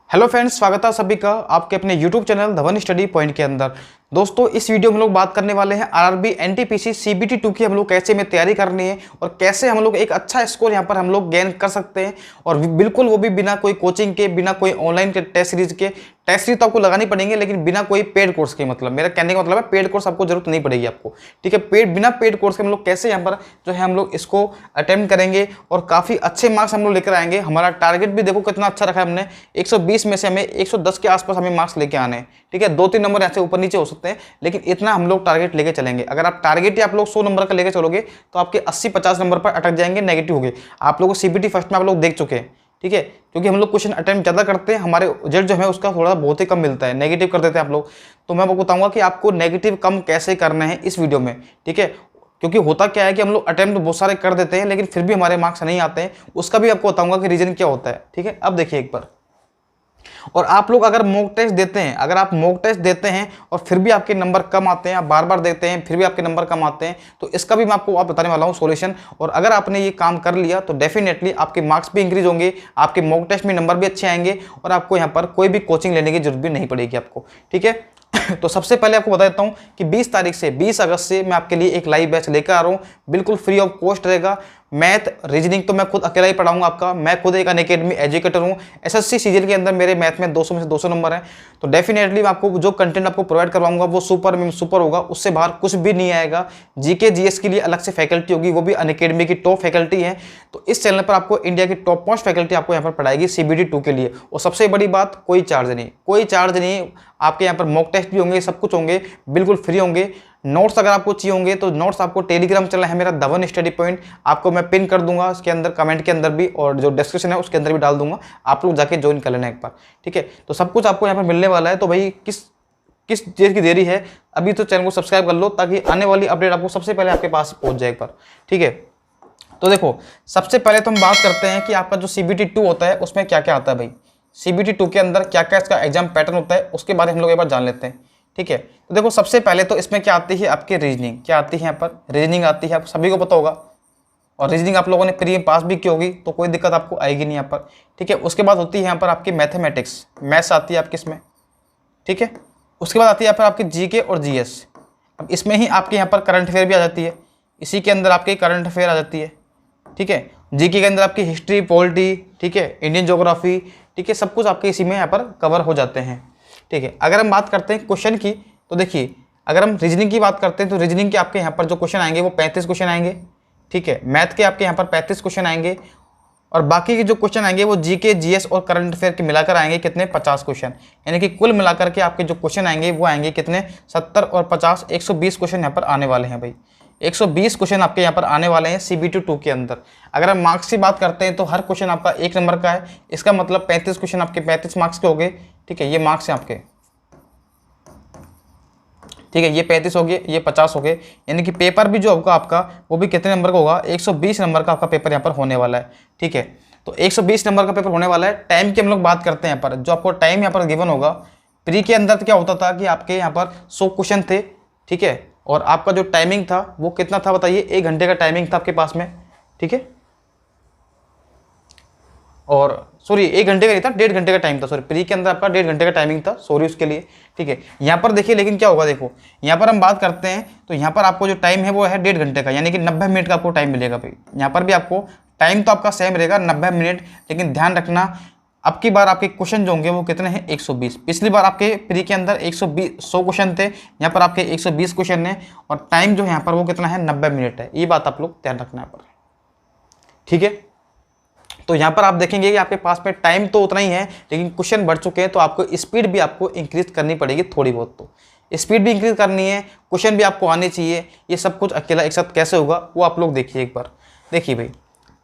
Hello friends, स्वागत है सभी का आपके अपने YouTube channel Dhawan study point के अंदर। दोस्तों, इस वीडियो में हम लोग बात करने वाले हैं आरआरबी एनटीपीसी सीबीटी 2 की हम लोग कैसे में तैयारी करनी है और कैसे हम लोग एक अच्छा स्कोर यहां पर हम लोग गेन कर सकते हैं। और बिल्कुल वो भी बिना कोई कोचिंग के, बिना कोई ऑनलाइन के टेस्ट सीरीज के। टेस्ट सीरीज तो आपको लगानी पड़ेंगे लेकिन बिना कोई पेड कोर्स के। मतलब मेरा कहने का मतलब है पेड कोर्स आपको जरूरत नहीं पड़ेगी आपको, ठीक है। बिना पेड कोर्स के हम लोग कैसे यहाँ पर जो है हम लोग इसको अटेम्प्ट करेंगे और काफ़ी अच्छे मार्क्स हम लोग लेकर आएंगे। हमारा टारगेट भी देखो कितना अच्छा रखा है हमने, 120 में से हमें 110 के आसपास हमें मार्क्स लेके आने हैं, ठीक है। 2-3 नंबर ऐसे ऊपर नीचे हो सकते हैं लेकिन इतना हम लोग टारगेट लेके चलेंगे। अगर आप टारगेट ही आप लोग 100 नंबर का लेके चलोगे तो आपके 80-50 नंबर पर अटक जाएंगे, नेगेटिव हो गए। आप लोगों को सीबीटी फर्स्ट में आप लोग देख चुके हैं, ठीक है। क्योंकि हम लोग क्वेश्चन अटेम्प्ट ज़्यादा करते हैं, हमारे रिजल्ट जो है उसका थोड़ा बहुत ही कम मिलता है, नेगेटिव कर देते हैं आप लोग। तो मैं आपको बताऊंगा कि आपको नेगेटिव कम कैसे करना है इस वीडियो में, ठीक है। क्योंकि होता क्या है कि हम लोग अटेम्प्ट बहुत सारे कर देते हैं लेकिन फिर भी हमारे मार्क्स नहीं आते हैं, उसका भी आपको बताऊंगा कि रीजन क्या होता है, ठीक है। अब देखिए एक बार, और आप लोग अगर मॉक टेस्ट देते हैं, अगर आप मॉक टेस्ट देते हैं और फिर भी आपके नंबर कम आते हैं, आप बार बार देते हैं फिर भी आपके नंबर कम आते हैं, तो इसका भी मैं आपको बताने वाला हूं सॉल्यूशन। और अगर आपने ये काम कर लिया तो डेफिनेटली आपके मार्क्स भी इंक्रीज होंगे, आपके मॉक टेस्ट में नंबर भी अच्छे आएंगे और आपको यहाँ पर कोई भी कोचिंग लेने की जरूरत भी नहीं पड़ेगी आपको, ठीक है। तो सबसे पहले आपको बता देता हूं कि 20 तारीख से 20 अगस्त से मैं आपके लिए एक लाइव बैच लेकर आ रहा हूं, बिल्कुल फ्री ऑफ कॉस्ट रहेगा। मैथ रीजनिंग तो मैं खुद अकेला ही पढ़ाऊंगा आपका, मैं खुद एक अनअकैडमी एजुकेटर हूं। एसएससी सीजीएल के अंदर मेरे मैथ में 200 में से 200 नंबर हैं। तो डेफिनेटली मैं आपको जो कंटेंट आपको प्रोवाइड करवाऊंगा वो सुपर में सुपर होगा, उससे बाहर कुछ भी नहीं आएगा। जीके जीएस के लिए अलग से फैकल्टी होगी, वो भी अनअकैडमी की टॉप फैकल्टी है। तो इस चैनल पर आपको इंडिया की टॉप मोस्ट फैकल्टी आपको यहाँ पर पढ़ाएगी सीबीटी 2 के लिए। और सबसे बड़ी बात, कोई चार्ज नहीं, कोई चार्ज नहीं। आपके यहाँ पर मॉक टेस्ट भी होंगे, सब कुछ होंगे, बिल्कुल फ्री होंगे। नोट्स अगर आपको चाहिए होंगे तो नोट्स आपको टेलीग्राम चैनल है मेरा धवन स्टडी पॉइंट, आपको मैं पिन कर दूंगा उसके अंदर, कमेंट के अंदर भी, और जो डिस्क्रिप्शन है उसके अंदर भी डाल दूंगा। आप लोग जाके ज्वाइन कर लेना एक बार, ठीक है। तो सब कुछ आपको यहाँ पर मिलने वाला है। तो भाई किस चीज़ की देरी है, अभी तो चैनल को सब्सक्राइब कर लो ताकि आने वाली अपडेट आपको सबसे पहले आपके पास पहुंच जाए एक बार, ठीक है। तो देखो, सबसे पहले तो हम बात करते हैं कि आपका जो सीबीटी 2 होता है उसमें क्या क्या आता है भाई। सीबीटी 2 के अंदर क्या क्या इसका एग्जाम पैटर्न होता है उसके बारे में हम लोग एक बार जान लेते हैं, ठीक है। तो देखो, सबसे पहले तो इसमें क्या आती है आपकी रीजनिंग, क्या आती है यहाँ पर रीजनिंग आती है, आप सभी को पता होगा। और रीजनिंग आप लोगों ने प्री में पास भी की होगी तो कोई दिक्कत आपको आएगी नहीं यहाँ पर, ठीक है। उसके बाद होती है यहाँ पर आपकी मैथमेटिक्स, मैथ्स आती है आपकी इसमें, ठीक है। उसके बाद आती है यहाँ पर आपकी जीके और जीएस। अब इसमें ही आपके यहाँ पर करंट अफेयर भी आ जाती है, इसी के अंदर आपकी करंट अफेयर आ जाती है, ठीक है। जीके के अंदर आपकी हिस्ट्री, पॉलिटी, ठीक है, इंडियन ज्योग्राफी, ठीक है, सब कुछ आपके इसी में यहाँ पर कवर हो जाते हैं, ठीक है। अगर हम बात करते हैं क्वेश्चन की, तो देखिए, अगर हम रीजनिंग की बात करते हैं तो रीजनिंग के आपके यहाँ पर जो क्वेश्चन आएंगे वो 35 क्वेश्चन आएंगे, ठीक है। मैथ के आपके यहाँ पर 35 क्वेश्चन आएंगे और बाकी के जो क्वेश्चन आएंगे वो जीके, जीएस और करंट अफेयर के मिलाकर आएंगे कितने, 50 क्वेश्चन। यानी कि कुल मिलाकर के आपके जो क्वेश्चन आएंगे वो आएंगे कितने, 70 और 50, 120 क्वेश्चन यहाँ पर आने वाले हैं भाई। 120 क्वेश्चन आपके यहाँ पर आने वाले हैं सीबीटी 2 के अंदर। अगर हम मार्क्स की बात करते हैं तो हर क्वेश्चन आपका 1 नंबर का है, इसका मतलब 35 क्वेश्चन आपके 35 मार्क्स के हो गए, ठीक है। ये मार्क्स हैं आपके, ठीक है। ये 35 हो गए, ये 50 हो गए। यानी कि पेपर भी जो होगा आपका वो भी कितने नंबर का होगा, 120 नंबर का आपका पेपर यहाँ पर होने वाला है, ठीक है। तो 120 नंबर का पेपर होने वाला है। टाइम की हम लोग बात करते हैं यहाँ पर, जो आपको टाइम यहाँ पर गिवन होगा। प्री के अंदर क्या होता था कि आपके यहाँ पर 100 क्वेश्चन थे, ठीक है। और आपका जो टाइमिंग था वो कितना था बताइए, 1 घंटे का टाइमिंग था आपके पास में, ठीक है। और सॉरी, 1 घंटे का नहीं था, 1.5 घंटे का टाइम था। सॉरी, प्री के अंदर आपका 1.5 घंटे का टाइमिंग था, सॉरी उसके लिए, ठीक है। यहाँ पर देखिए, लेकिन क्या होगा, देखो यहाँ पर हम बात करते हैं तो यहाँ पर आपको जो टाइम है वो है 1.5 घंटे का, यानी कि 90 मिनट का आपको टाइम मिलेगा भाई। यहाँ पर भी आपको टाइम तो आपका सेम रहेगा 90 मिनट, लेकिन ध्यान रखना अब की बार आपके क्वेश्चन जो होंगे वो कितने हैं, 120। पिछली बार आपके प्री के अंदर 100 क्वेश्चन थे, यहाँ पर आपके 120 क्वेश्चन है और टाइम जो है यहाँ पर वो कितना है, 90 मिनट है। ये बात आप लोग ध्यान रखना है पर, ठीक है। तो यहाँ पर आप देखेंगे कि आपके पास में टाइम तो उतना ही है लेकिन क्वेश्चन बढ़ चुके हैं, तो आपको स्पीड भी आपको इंक्रीज करनी पड़ेगी थोड़ी बहुत। तो स्पीड भी इंक्रीज करनी है, क्वेश्चन भी आपको आने चाहिए। ये सब कुछ अकेला एक साथ कैसे होगा वो आप लोग देखिए एक बार। देखिए भाई,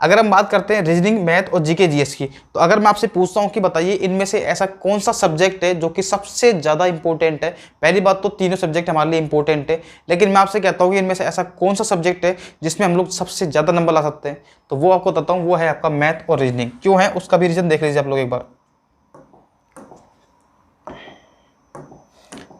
अगर हम बात करते हैं रीजनिंग, मैथ और जीके जीएस की, तो अगर मैं आपसे पूछता हूं कि बताइए इनमें से ऐसा कौन सा सब्जेक्ट है जो कि सबसे ज़्यादा इंपॉर्टेंट है। पहली बात तो तीनों सब्जेक्ट हमारे लिए इंपॉर्टेंट है, लेकिन मैं आपसे कहता हूं कि इनमें से ऐसा कौन सा सब्जेक्ट है जिसमें हम लोग सबसे ज़्यादा नंबर ला सकते हैं, तो वो आपको बताता हूँ, वो है आपका मैथ और रीजनिंग। क्यों है उसका भी रीजन देख लीजिए आप लोग एक बार।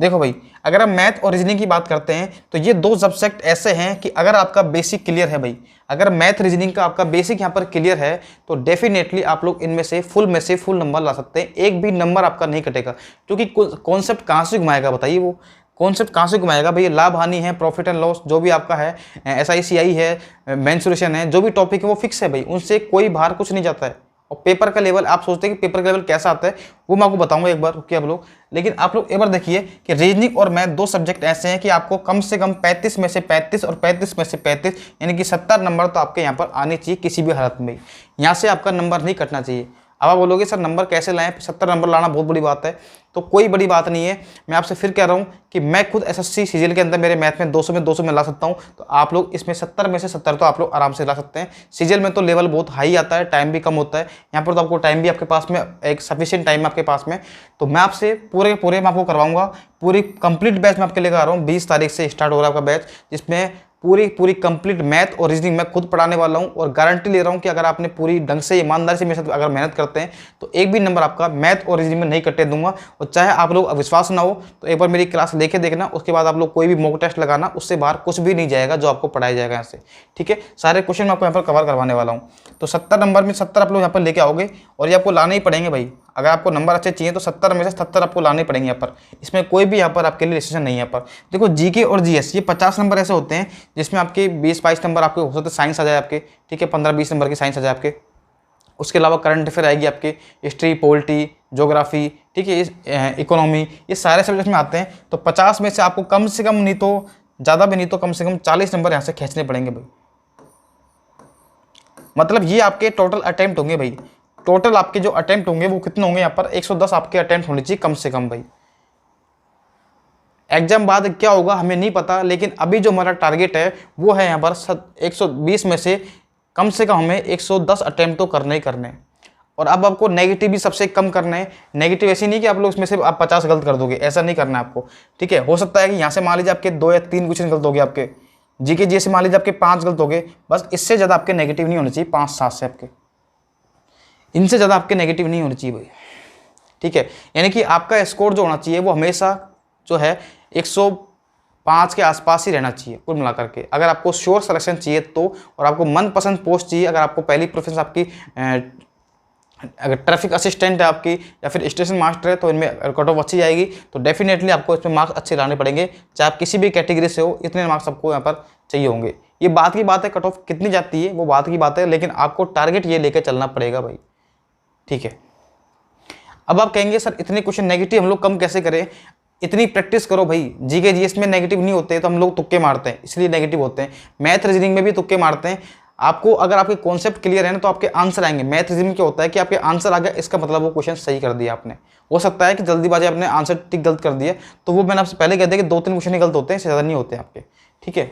देखो भाई, अगर हम मैथ और रीजनिंग की बात करते हैं तो ये दो सब्जेक्ट ऐसे हैं कि अगर आपका बेसिक क्लियर है भाई, अगर मैथ रीजनिंग का आपका बेसिक यहाँ पर क्लियर है तो डेफिनेटली आप लोग इनमें से फुल नंबर ला सकते हैं, एक भी नंबर आपका नहीं कटेगा। क्योंकि कॉन्सेप्ट कहाँ से घुमाएगा बताइए, वो कॉन्सेप्ट कहाँ से घुमाएगा भैया? लाभ हानि है, प्रॉफिट एंड लॉस जो भी आपका है, SICI है, मेंसुरेशन है, जो भी टॉपिक है वो फिक्स है भाई, उनसे कोई बाहर कुछ नहीं जाता है। और पेपर का लेवल, आप सोचते हैं कि पेपर का लेवल कैसा आता है, वो मैं आपको बताऊंगा एक बार, रुकिए आप लोग। लेकिन आप लोग एक बार देखिए कि रीजनिंग और मैथ दो सब्जेक्ट ऐसे हैं कि आपको कम से कम 35 में से 35 और 35 में से 35 यानी कि 70 नंबर तो आपके यहाँ पर आने चाहिए किसी भी हालत में। यहाँ से आपका नंबर नहीं कटना चाहिए। अब आप बोलोगे सर नंबर कैसे लाएं, 70 नंबर लाना बहुत बड़ी बात है, तो कोई बड़ी बात नहीं है। मैं आपसे फिर कह रहा हूं कि मैं खुद SSC CGL के अंदर मेरे मैथ में 200 में ला सकता हूं, तो आप लोग इसमें 70 में से 70 तो आप लोग आराम से ला सकते हैं। CGL में तो लेवल बहुत हाई आता है, टाइम भी कम होता है, यहाँ पर तो आपको टाइम भी आपके पास में एक सफिशिएंट टाइम आपके पास में। तो मैं आपसे पूरे मैं आपको करवाऊंगा, पूरी कंप्लीट बैच में आपके लेकर आ रहा हूँ। 20 तारीख से स्टार्ट हो रहा है आपका बैच, जिसमें पूरी कंप्लीट मैथ और रीजनिंग मैं खुद पढ़ाने वाला हूं, और गारंटी ले रहा हूं कि अगर आपने पूरी ढंग से ईमानदारी से मेरे साथ अगर मेहनत करते हैं तो एक भी नंबर आपका मैथ और रीजनिंग में नहीं कटने दूंगा। और चाहे आप लोग विश्वास ना हो तो एक बार मेरी क्लास लेके देखना, उसके बाद आप लोग कोई भी मॉक टेस्ट लगाना, उससे बाहर कुछ भी नहीं जाएगा जो आपको पढ़ाया जाएगा यहाँ से। ठीक है, सारे क्वेश्चन मैं आपको यहाँ पर कवर करवाने वाला हूँ। तो 70 नंबर में 70 आप लोग यहाँ पर लेके आओगे, और ये आपको लाने ही पड़ेंगे भाई। अगर आपको नंबर अच्छे चाहिए तो 70 में से 70 आपको लाने पड़ेंगे यहाँ पर, इसमें कोई भी यहाँ पर आपके लिए रिस्ट्रिक्शन नहीं है। यहाँ पर देखो GK और GS ये 50 नंबर ऐसे होते हैं जिसमें आपके 20-22 नंबर आपके हो सकते हैं साइंस आ जाए आपके, ठीक है, 15-20 नंबर की साइंस आ जाए आपके। उसके अलावा करंट अफेयर आएगी आपके, हिस्ट्री, पॉलिटी, ज्योग्राफी, ठीक है, इकोनॉमी, ये सारे सब्जेक्ट में आते हैं। तो 50 में से आपको कम से कम नहीं तो ज़्यादा भी नहीं तो कम से कम 40 नंबर यहाँ से खींचने पड़ेंगे भाई। मतलब ये आपके टोटल अटेम्प्ट होंगे भाई, टोटल आपके जो अटेम्प्ट होंगे वो कितने होंगे? यहाँ पर 110 आपके अटेम्प्ट होने चाहिए कम से कम भाई। एग्जाम बाद क्या होगा हमें नहीं पता, लेकिन अभी जो हमारा टारगेट है वो है यहाँ पर 120 में से कम हमें 110 अटेम्प्ट तो करने ही करने हैं। और अब आपको नेगेटिव भी सबसे कम करना है। नेगेटिव ऐसे नहीं कि आप लोग इसमें से आप 50 गलत कर दोगे, ऐसा नहीं करना है आपको। ठीक है, हो सकता है कि यहाँ से मान लीजिए आपके 2 या 3 क्वेश्चन गलत हो गए, आपके GK GS से मान लीजिए आपके 5 गलत हो गए, बस इससे ज़्यादा आपके नेगेटिव नहीं होने चाहिए। 5-7 से आपके, इनसे ज़्यादा आपके नेगेटिव नहीं होने चाहिए भाई। ठीक है, यानी कि आपका स्कोर जो होना चाहिए वो हमेशा जो है 105 के आसपास ही रहना चाहिए कुल मिलाकर के। अगर आपको श्योर सिलेक्शन चाहिए तो, और आपको मनपसंद पोस्ट चाहिए, अगर आपको पहली प्रेफरेंस आपकी अगर ट्रैफिक असिस्टेंट है आपकी या फिर स्टेशन मास्टर है, तो इनमें कट ऑफ अच्छी जाएगी, तो डेफिनेटली आपको इसमें मार्क्स अच्छे लाने पड़ेंगे। चाहे आप किसी भी कैटेगरी से हो, इतने मार्क्स आपको यहाँ पर चाहिए होंगे। ये बात की बात है, कट ऑफ कितनी जाती है वो बात की बात है, लेकिन आपको टारगेट ये लेकर चलना पड़ेगा भाई। ठीक है, अब आप कहेंगे सर इतने क्वेश्चन नेगेटिव हम लोग कम कैसे करें? इतनी प्रैक्टिस करो भाई। GK GS में नेगेटिव नहीं होते, तो हम लोग तुक्के मारते हैं इसलिए नेगेटिव होते हैं। मैथ रीजनिंग में भी तुक्के मारते हैं। आपको अगर आपके कॉन्सेप्ट क्लियर है ना तो आपके आंसर आएंगे। मैथ रीजनिंग क्या होता है कि आपके आंसर आ गया, इसका मतलब वो क्वेश्चन सही कर दिया आपने। हो सकता है कि जल्दीबाजी आपने आंसर टिक गलत कर दिया, तो वो मैंने आपसे पहले कह दिया कि 2-3 क्वेश्चन ही गलत होते हैं, इससे ज़्यादा नहीं होते आपके। ठीक है,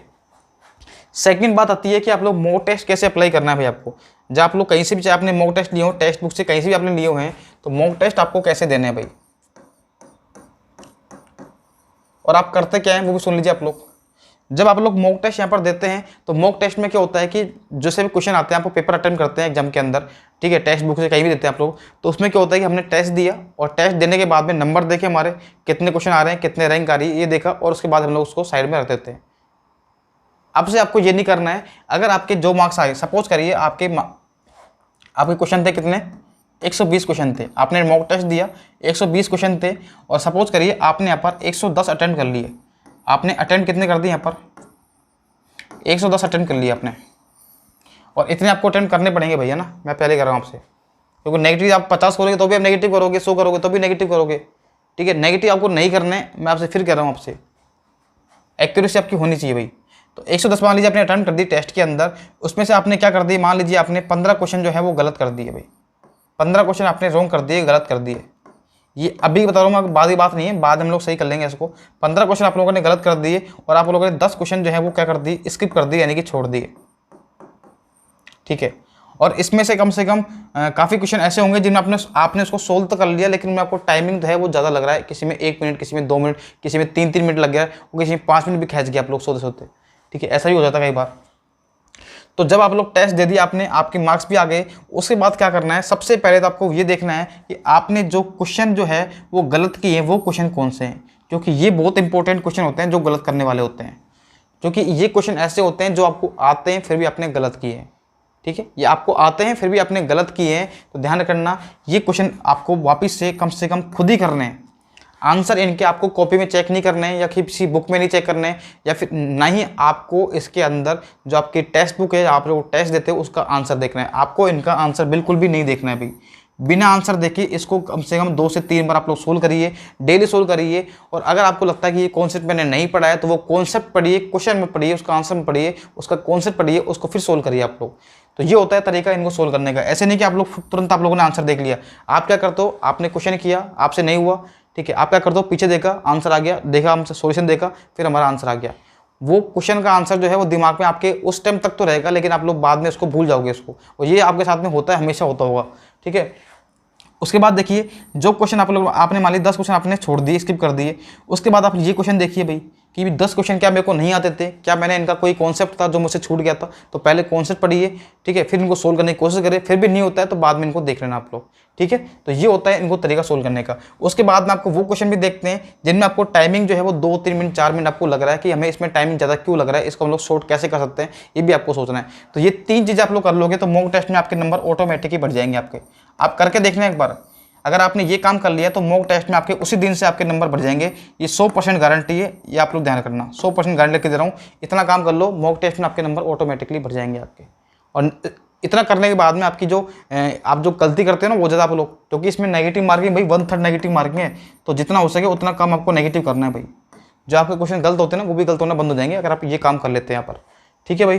सेकंड बात आती है कि आप लोग मॉक टेस्ट कैसे अप्लाई करना है भाई आपको। जब आप लोग कहीं से भी, चाहे आपने मॉक टेस्ट लिए हो, टेक्स्ट बुक से कहीं से भी आपने लिए हुए हैं, तो मॉक टेस्ट आपको कैसे देने हैं भाई, और आप करते क्या हैं वो भी सुन लीजिए आप लोग। जब आप लोग मॉक टेस्ट यहाँ पर देते हैं तो मॉक टेस्ट में क्या होता है कि जैसे भी क्वेश्चन आते हैं, आपको पेपर अटेम्प्ट करते हैं एग्जाम के अंदर, ठीक है, टेक्स्ट बुक से कहीं भी देते हैं आप लोग, तो उसमें क्या होता है कि हमने टेस्ट दिया, और टेस्ट देने के बाद में नंबर देखे हमारे कितने क्वेश्चन आ रहे हैं, कितने रैंक आ रही है, ये देखा, और उसके बाद हम लोग उसको साइड में रख देते हैं। अब से आपको ये नहीं करना है। अगर आपके जो मार्क्स आए, सपोज करिए आपके क्वेश्चन थे कितने, 120 क्वेश्चन थे, आपने मॉक टेस्ट दिया, 120 क्वेश्चन थे, और सपोज करिए आपने यहाँ पर 110 अटेम्प्ट कर लिए। आपने अटेम्प्ट कितने कर दिए यहाँ पर, 110 अटेम्प्ट कर लिए आपने, और इतने आपको अटेम्प्ट करने पड़ेंगे भैया ना, मैं पहले कर रहा हूँ आपसे, क्योंकि नेगेटिव आप 50 करोगे तो भी आप नेगेटिव करोगे, 100 करोगे तो भी नेगेटिव करोगे। ठीक है, नेगेटिव आपको नहीं करने, मैं आपसे फिर कह रहा हूँ आपसे, एक्यूरेसी आपकी होनी चाहिए भाई। तो 110 मान लीजिए आपने अटेम्प्ट कर दी टेस्ट के अंदर, उसमें से आपने क्या कर दी, मान लीजिए आपने 15 क्वेश्चन जो है वो गलत कर दिए भाई, 15 क्वेश्चन आपने रॉन्ग कर दिए, गलत कर दिए। ये अभी बता रहा हूँ मैं, बाद की बात नहीं है, बाद हम लोग सही कर लेंगे इसको। 15 क्वेश्चन आप लोगों ने गलत कर दिए, और आप लोगों ने 10 क्वेश्चन जो है वो क्या कर दिए, स्किप कर दिए, यानी कि छोड़ दिए। ठीक है, और इसमें से कम काफ़ी क्वेश्चन ऐसे होंगे जिनमें आपने उसको सोल्व तो कर लिया, लेकिन मैं आपको टाइमिंग जो है वो ज़्यादा लग रहा है, किसी में 1 मिनट, किसी में 2 मिनट, किसी में 3-3 मिनट लग गया, किसी में 5 मिनट भी खींच गया आप लोग सोते सोते। ठीक है, ऐसा भी हो जाता है कई बार। तो जब आप लोग टेस्ट दे दिया आपने, आपके मार्क्स भी आ गए, उसके बाद क्या करना है, सबसे पहले तो आपको ये देखना है कि आपने जो क्वेश्चन जो है वो गलत किए हैं वो क्वेश्चन कौन से हैं। क्योंकि ये बहुत इंपॉर्टेंट क्वेश्चन होते हैं जो गलत करने वाले होते हैं, क्योंकि ये क्वेश्चन ऐसे होते हैं जो आपको आते हैं फिर भी आपने गलत किए हैं। ठीक है, ये आपको आते हैं फिर भी आपने गलत किए हैं, तो ध्यान रखना ये क्वेश्चन आपको वापस से कम खुद ही करने हैं। आंसर इनके आपको कॉपी में चेक नहीं करने हैं या किसी बुक में नहीं चेक करने हैं, या फिर ना ही आपको इसके अंदर जो आपकी टेक्स्ट बुक है, आप लोग टेस्ट देते हो उसका आंसर देखना है। आपको इनका आंसर बिल्कुल भी नहीं देखना है भाई। बिना आंसर देखे इसको कम से कम 2 से 3 बार आप लोग सोल्व करिए, डेली सोल्व करिए। और अगर आपको लगता है कि ये कॉन्सेप्ट मैंने नहीं पढ़ा है तो वो कॉन्सेप्ट पढ़िए, क्वेश्चन में पढ़िए, उसका आंसर में पढ़िए, उसका कॉन्सेप्ट पढ़िए, उसको फिर सोल्व करिए आप लोग। तो ये होता है तरीका इनको सोल्व करने का। ऐसे नहीं कि आप लोग तुरंत आप लोगों ने आंसर देख लिया। आप क्या करते हो, आपने क्वेश्चन किया, आपसे नहीं हुआ, ठीक है, आप क्या करते हो, पीछे देखा, आंसर आ गया, देखा हमसे सोल्यूशन देखा, फिर हमारा आंसर आ गया। वो क्वेश्चन का आंसर जो है वो दिमाग में आपके उस टाइम तक तो रहेगा, लेकिन आप लोग बाद में उसको भूल जाओगे उसको। और ये आपके साथ में होता है, हमेशा होता होगा। ठीक है, उसके बाद देखिए जो क्वेश्चन आप लोग आपने मान ली 10 क्वेश्चन आपने छोड़ दिए, स्किप कर दिए। उसके बाद आप ये क्वेश्चन देखिए भाई कि 10 क्वेश्चन क्या मेरे को नहीं आते थे, क्या मैंने इनका कोई कॉन्सेप्ट था जो मुझसे छूट गया था। तो पहले कॉन्सेप्ट पढ़िए, ठीक है, फिर इनको सोल्व करने की कोशिश करें, फिर भी नहीं होता है तो बाद में इनको देख लेना आप लोग। ठीक है, तो ये होता है इनको तरीका सोल्व करने का। उसके बाद में आपको वो क्वेश्चन भी देखते हैं जिनमें आपको टाइमिंग जो है वो 2-3 मिनट 4 मिनट आपको लग रहा है कि हमें इसमें टाइमिंग ज़्यादा क्यों लग रहा है, इसको हम लोग शॉर्ट कैसे कर सकते हैं, ये भी आपको सोचना है। तो ये 3 चीज़ें आप लोग कर लोगे तो मॉक टेस्ट में आपके नंबर ऑटोमेटिक ही बढ़ जाएंगे आपके। आप करके देखना एक बार, अगर आपने ये काम कर लिया तो मॉक टेस्ट में आपके उसी दिन से आपके नंबर बढ़ जाएंगे। ये 100% गारंटी है, ये आप लोग ध्यान रखना। 100% गारंटी लेके दे रहा हूँ, इतना काम कर लो, मॉक टेस्ट में आपके नंबर ऑटोमेटिकली बढ़ जाएंगे आपके। और इतना करने के बाद में आपकी जो आप जो गलती करते हैं ना वो ज़्यादा आप लोग, क्योंकि इसमें नेगेटिव मार्किंग भाई 1/3 नेगेटिव मार्किंग है, तो जितना हो सके उतना कम आपको नेगेटिव करना है भाई। जो आपके क्वेश्चन गलत होते हैं ना वो भी गलत होना बंद हो जाएंगे अगर आप ये काम कर लेते हैं यहाँ पर। ठीक है भाई,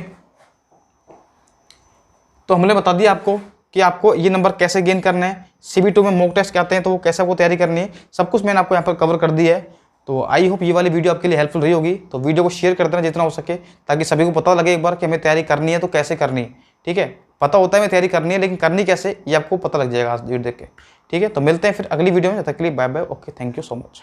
तो हमने बता दिया आपको कि आपको ये नंबर कैसे गेन करना है, CB2 में मॉक टेस्ट आते हैं तो वो कैसे आपको तैयारी करनी है, सब कुछ मैंने आपको यहाँ पर कवर कर दिया है। तो आई होप ये वाली वीडियो आपके लिए हेल्पफुल रही होगी। तो वीडियो को शेयर कर देना जितना हो सके, ताकि सभी को पता लगे एक बार कि हमें तैयारी करनी है तो कैसे करनी है। ठीक है, पता होता है हमें तैयारी करनी है, लेकिन करनी कैसे ये आपको पता लग जाएगा आज वीडियो देख के। ठीक है, तो मिलते हैं फिर अगली वीडियो में, जब तक के लिए bye bye, okay, thank you so much.